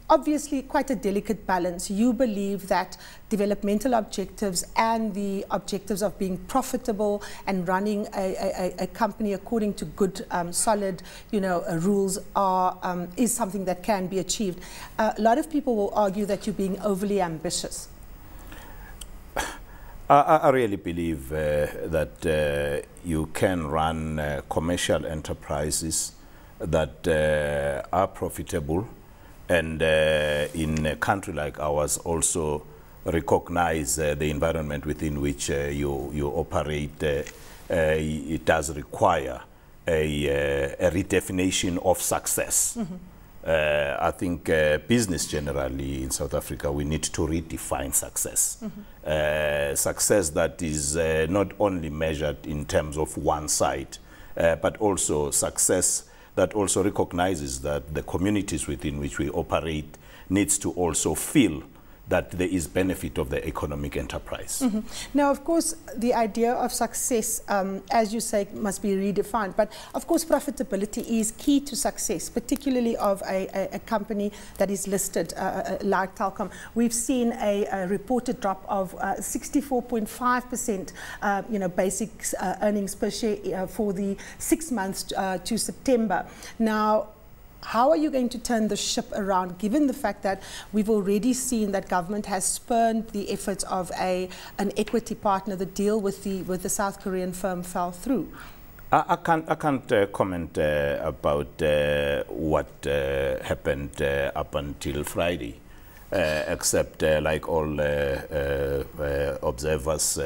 Obviously, quite a delicate balance. You believe that developmental objectives and the objectives of being profitable and running a company according to good, solid, rules is something that can be achieved. A lot of people will argue that you're being overly ambitious. I really believe that you can run commercial enterprises that are profitable, and in a country like ours also recognize the environment within which you operate. It does require a redefinition of success. I think business generally in South Africa, we need to redefine success. Success that is not only measured in terms of one side, but also success that also recognizes that the communities within which we operate needs to also feel that there is benefit of the economic enterprise. Now, of course, the idea of success, as you say, must be redefined. But, of course, profitability is key to success, particularly of a company that is listed like Telkom. We've seen a reported drop of 64.5%, basic earnings per share for the 6 months to September. Now, how are you going to turn the ship around, given the fact that we've already seen that government has spurned the efforts of an equity partner? The deal with the South Korean firm fell through. I can't comment about what happened up until Friday, except like all observers,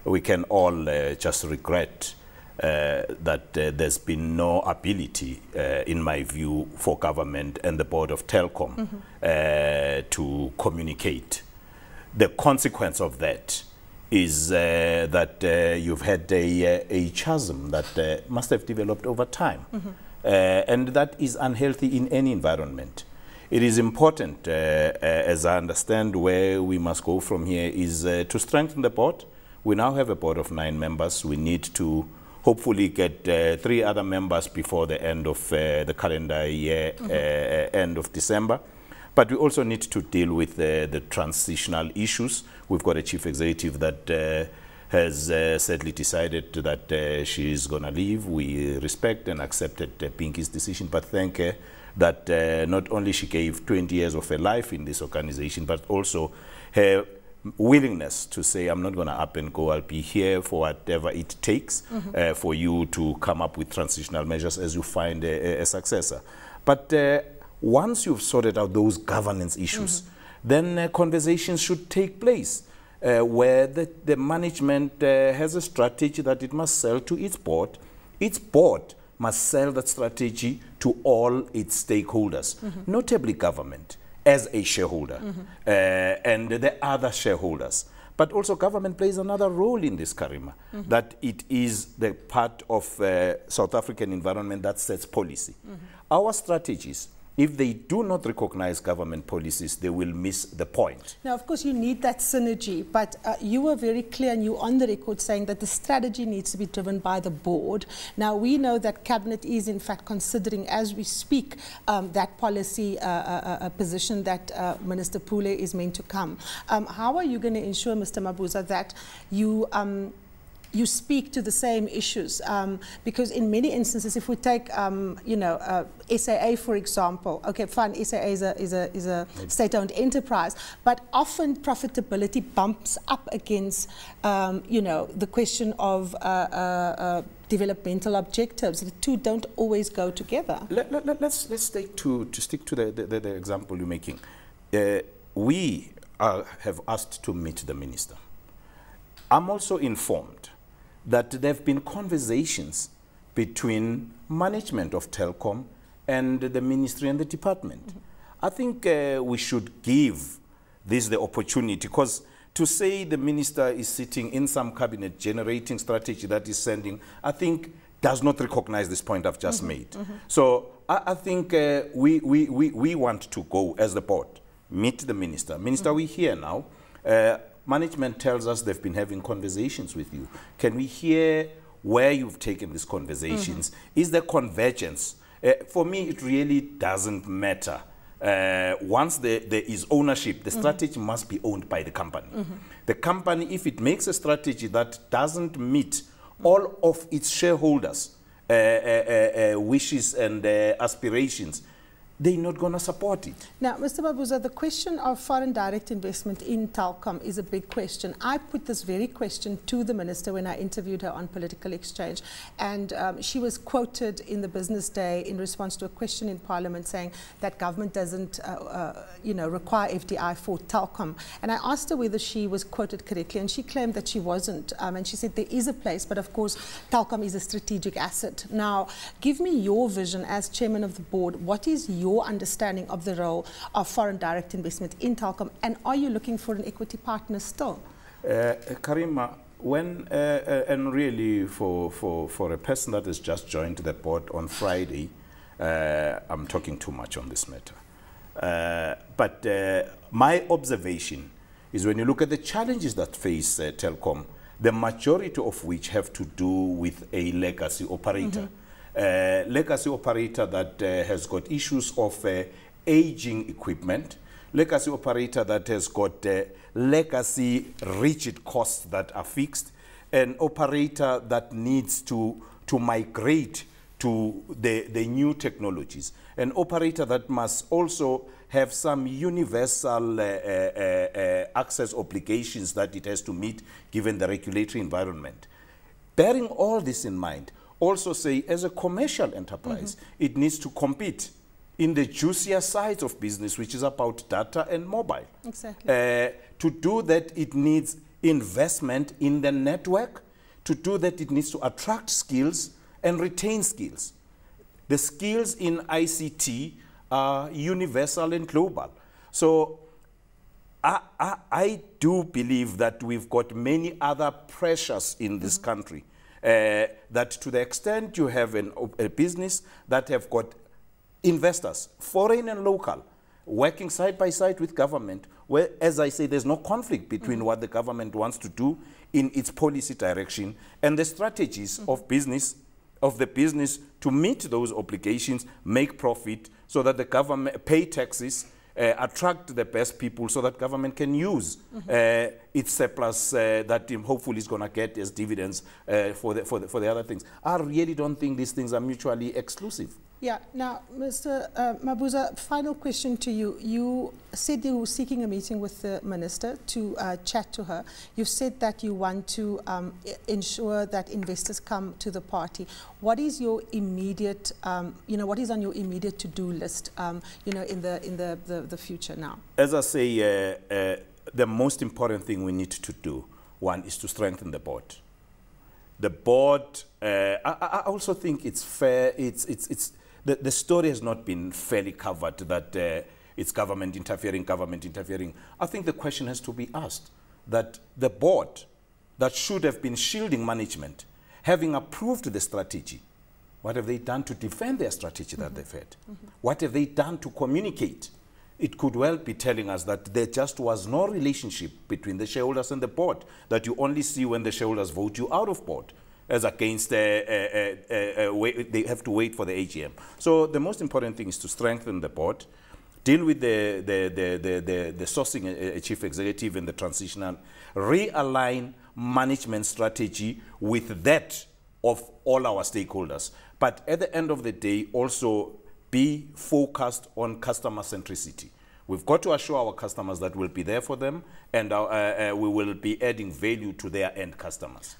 we can all just regret that there's been no ability, in my view, for government and the board of Telkom to communicate. The consequence of that is that you've had a chasm that must have developed over time. And that is unhealthy in any environment. It is important, as I understand, where we must go from here is to strengthen the board. We now have a board of 9 members. We need to hopefully get 3 other members before the end of the calendar year, end of December. But we also need to deal with the transitional issues. We've got a chief executive that has sadly decided that she is going to leave. We respect and accepted Pinky's decision, but thank her that not only she gave 20 years of her life in this organization, but also her willingness to say, I'm not going to up and go, I'll be here for whatever it takes for you to come up with transitional measures as you find a successor. But once you've sorted out those governance issues, then conversations should take place where the management has a strategy that it must sell to its board. Its board must sell that strategy to all its stakeholders, notably government, as a shareholder, and the other shareholders. But also government plays another role in this, Karema, that it is the part of South African environment that sets policy. Our strategies, if they do not recognize government policies, they will miss the point. Now, of course, you need that synergy, but you were very clear and you on the record saying that the strategy needs to be driven by the board. Now, we know that Cabinet is, in fact, considering, as we speak, that policy position that Minister Pule is meant to come. How are you going to ensure, Mr. Mabuza, that you speak to the same issues, because in many instances, if we take, SAA, for example, okay, fine, SAA is a state-owned enterprise, but often profitability bumps up against, the question of developmental objectives. The two don't always go together. Let's stick to the example you're making. We have asked to meet the minister. I'm also informed that there have been conversations between management of Telkom and the ministry and the department. I think we should give this the opportunity, because to say the minister is sitting in some cabinet generating strategy that is sending, I think does not recognize this point I've just made. So I think we want to go as the board, meet the minister. Minister, we're here now. Management tells us they've been having conversations with you. Can we hear where you've taken these conversations? Is there convergence? For me, it really doesn't matter once there is ownership, the strategy must be owned by the company. The company, if it makes a strategy that doesn't meet all of its shareholders' wishes and aspirations, they're not going to support it. Now, Mr. Mabuza, the question of foreign direct investment in Telkom is a big question. I put this very question to the minister when I interviewed her on Political Exchange, and she was quoted in the Business Day in response to a question in Parliament saying that government doesn't require FDI for Telkom. And I asked her whether she was quoted correctly, and she claimed that she wasn't. And she said there is a place, but of course Telkom is a strategic asset. Now, give me your vision as chairman of the board. What is your understanding of the role of foreign direct investment in Telkom, and are you looking for an equity partner still? Karema, when and really for a person that has just joined the board on Friday, I'm talking too much on this matter. But my observation is when you look at the challenges that face Telkom, the majority of which have to do with a legacy operator. Legacy operator that has got issues of aging equipment, legacy operator that has got legacy rigid costs that are fixed, an operator that needs to migrate to the new technologies, an operator that must also have some universal access obligations that it has to meet given the regulatory environment. Bearing all this in mind, also say as a commercial enterprise, it needs to compete in the juicier sides of business, which is about data and mobile. Exactly. To do that, it needs investment in the network. To do that, it needs to attract skills and retain skills. The skills in ICT are universal and global. So I do believe that we've got many other pressures in this country. That to the extent you have a business that have got investors, foreign and local, working side by side with government, where, as I say, there's no conflict between what the government wants to do in its policy direction and the strategies of the business to meet those obligations, make profit, so that the government pay taxes, attract the best people so that government can use its surplus that hopefully is going to get as dividends for the other things. I really don't think these things are mutually exclusive. Yeah. Now, Mr. Mabuza, final question to you. You said you were seeking a meeting with the minister to chat to her. You said that you want to ensure that investors come to the party. What is your immediate, what is on your immediate to-do list, in the future now? As I say, the most important thing we need to do, one, is to strengthen the board. The board, I also think it's fair, the story has not been fairly covered that it's government interfering. I think the question has to be asked that the board that should have been shielding management, having approved the strategy, what have they done to defend their strategy that they've had? What have they done to communicate? It could well be telling us that there just was no relationship between the shareholders and the board, that you only see when the shareholders vote you out of board, as against they have to wait for the AGM. So the most important thing is to strengthen the board, deal with the sourcing chief executive and the transitional, realign management strategy with that of all our stakeholders. But at the end of the day, also be focused on customer centricity. We've got to assure our customers that we'll be there for them, and we will be adding value to their end customers.